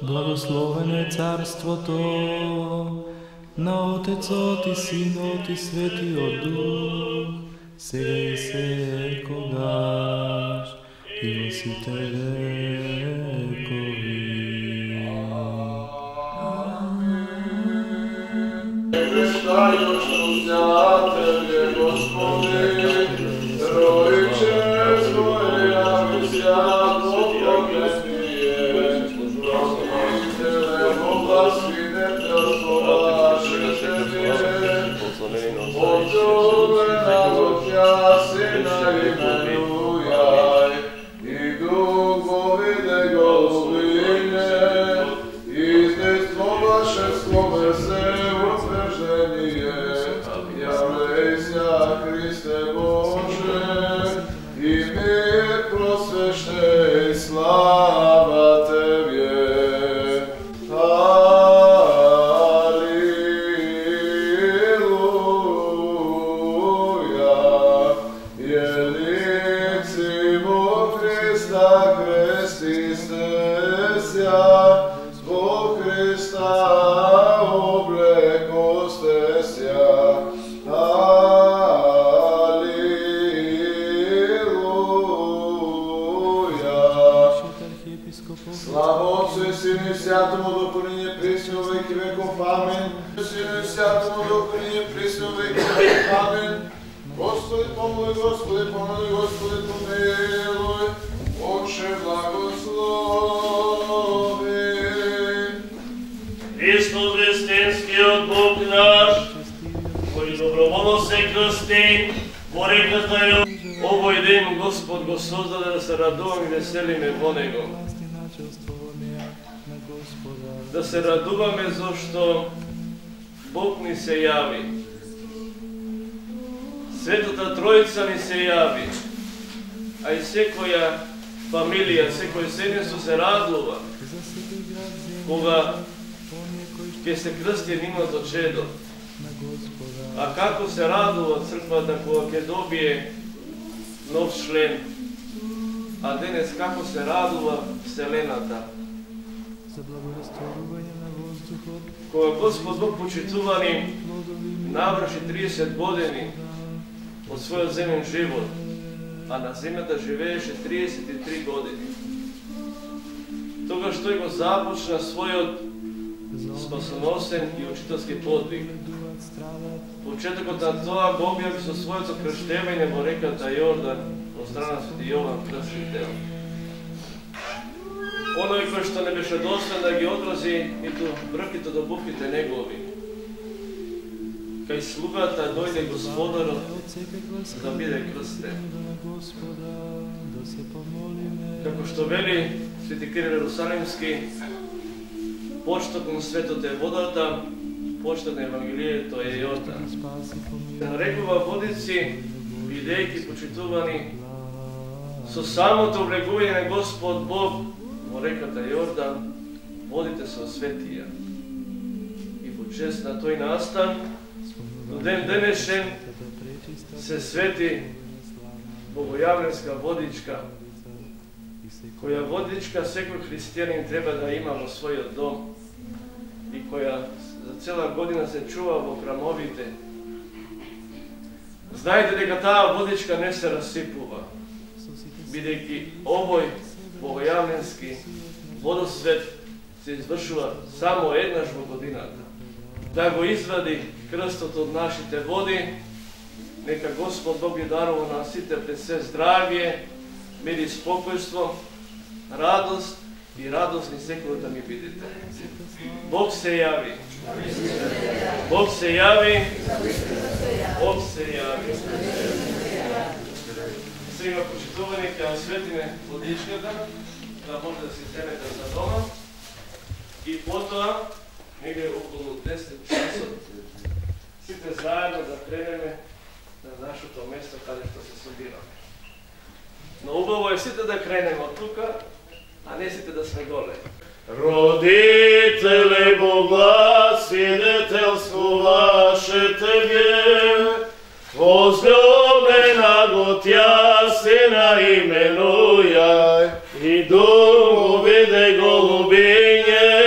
Blagosloveno je carstvo to, na Otec, Ot i Sin, Ot i Sveti od Duh, сега и секогаш, и во сите векови. Gospod go sozdaде da se radujem i veselime vo Nego. Da se raduvame zašto Bog mi se javi. Svetota Trojica mi se javi. A i sekoja familija, sekoje sedmjesto se raduva. Koga gdje se krstjen ima do čedo. A kako se raduva crkva da koga dobije nov šlem, a danes kako se raduva Vselenata. Koga Gospod Bog počituvani navrši 30 godini od svojeg zemljen život, a na zemlji da živeše 33 godine. Toga što je go započna svoj spasonosen i učiteljski podvig. Početak od toga Bog je sa svojega krštevanja bo rekao da Jordan od strana Sveti Jovan krstitelj. Onovi koji što ne biše dostojan da gi odrazi i tu brkite do bukite njegovi. Kaj slugata dojde gospodaru da bide krsten. Kako što veli Sveti Kiril Jerusalimski, početkom svetote vodata, početne evangelije, to je Jordan. Na rekova vodici, idejki počituvani, su samo to vlegujene Gospod Bog, mu rekata Jordan, vodite se o svetija. I počest na toj nastan, do den denešen se sveti bogojavljenska vodička, koja vodička sekog hristijanin treba da imamo svoj dom i koja za cijela godina se čuva vo hramovite. Znajte дека ta vodička ne se rasipuva, бидејќи овој богојавленски водосвет се извршува само еднаш во годината. Да го извади крстот од нашите води, нека Господ Бог ги дарува на сите пред се здравие, мир и спокојство, радост и радостни секој да ми бидете. Бог се јави. Бог се јави. Бог се јави. Сега почитувани ќе осветиме водичката, да може да се земете за дома. И потоа, негде околу 10 часот, сите заедно да кренеме на нашето место каде што се собираме. Но убаво е сите да кренеме од тука, а не сите да сме голе. Родителе Бога, свидетелство ваше Тебе, возлюбена го Тя Сина именуја, и дух виде голубиње,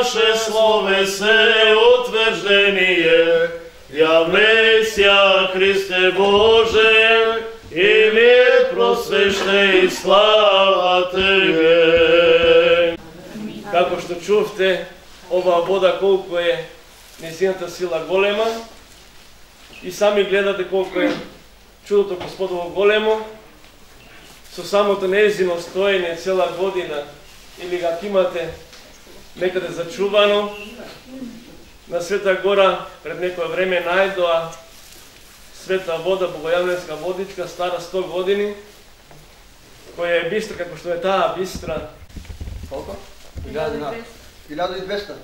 ваше словесе утверждение, явлеся Христе Боже, и мир просвещне и слава Тебе. Како што чувте, оваа вода колку е нејзината сила голема и сами гледате колку е чудото Господово големо, со самото нејзино стоење цела година или га имате некаде зачувано, на Света Гора пред некој време најдоа света вода, богојавленска водичка, стара 100 години, која е бистра како што е таа бистра. Колко? 1200. 1200.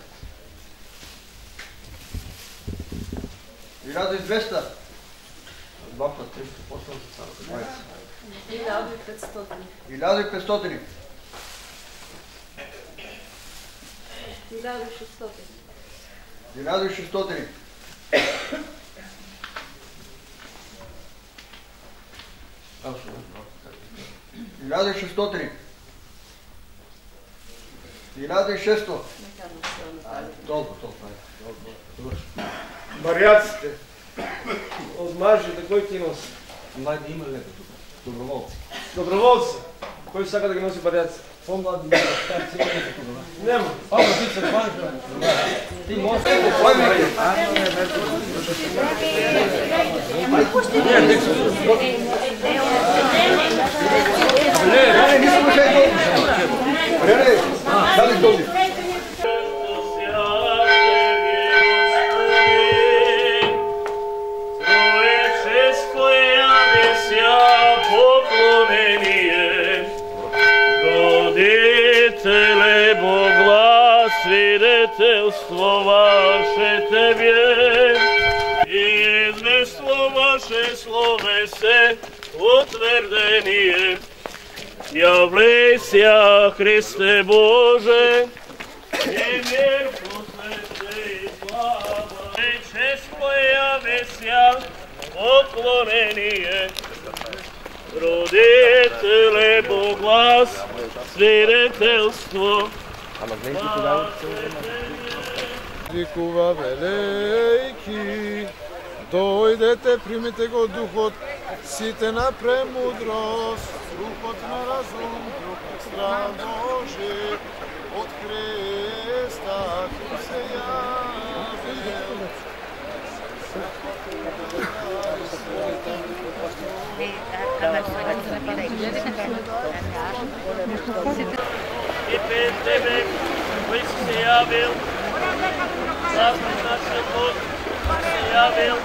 1500. 1600. 1600. 1600. Толку. Барјаците од мажите кој ќе носи? Млади има лето тука. Доброволци. Доброволци. Кој сака да ги носи барјаци? Помлади има старци има тука. Нема. Ама ти се хвалиш. Ти можеш да свидетелство ваше Тебе, и известно ваше словесе утвърдение. Явлеся Христе Боже, и мир просвещне и слава, и честно явеся поклонение. Родителе Боглас, свидетелство. Викува велејки, дојдете, примите го духот, сите на премудрост, духот на разум, духот страх Божи, од Христа се јавил. И пред Тебе, кој си се јавил, Застап нашиот Бог, се јавил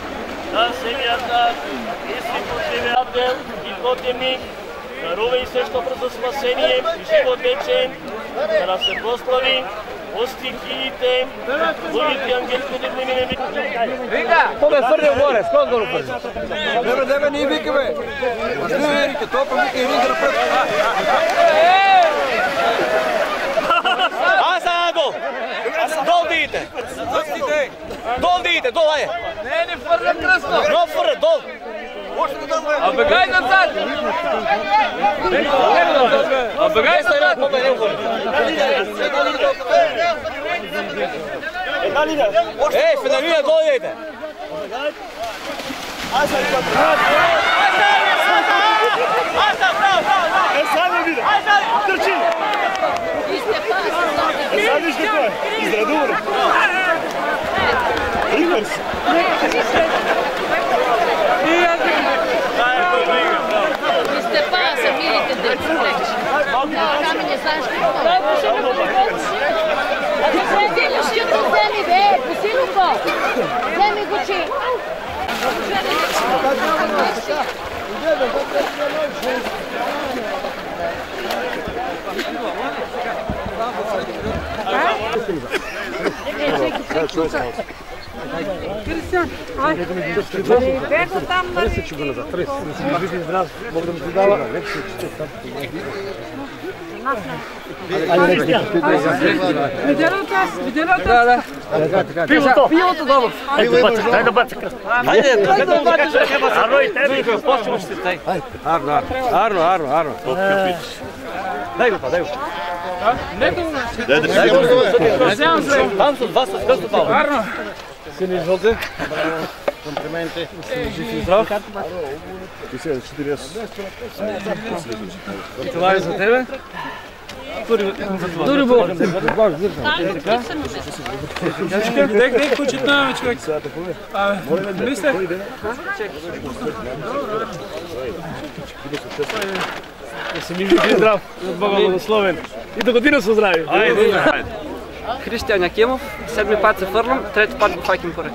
на земјата и си почиве Авдел и потемник, дарувај се што брзо спасение и живот вечен, да нас се прослави, о стихиите, луѓите ангелските дневни. Вика! Кога е фрдел горе, скоро горе фрдел. Дебе, ние викаме. Што верите, тоа повика и ригра прв. Дол дидите! Дол дидите, дол, ајде! Не фрля кръсно! Но фрля, дол! А бегай назад! А бегай назад! Ей, федерина, дол идете! Сади виде! Трчи! Садиш како е? Израдувано! Игор си! Степа, самилите деца. Камење, знаеш какво? Да, посилно го А ти посилно вземи, бе, посилно. Вземи го чи. Кристиан, айде. Бего там на речи го назад. Бъди здрав, Бог да му ти дава. Видеото аз. Пивото. Пивото добро. Дай да бачка. Хайде, да бачка. Арно и тебе. Почваш ти тай. Арно. Дай го, дай го. Дай го. Там с вас с късто Павло. Арно. Сини, изволте. Комплименти. Жив и здрав. Това е за тебе. Дури Бог. Дек, почитаваме човек. Мистер. Да си ми вики здрав, от Бога благословен. И до година са здрави. Християн Якимов, 7 път се фърлям, 3 път го факим поред.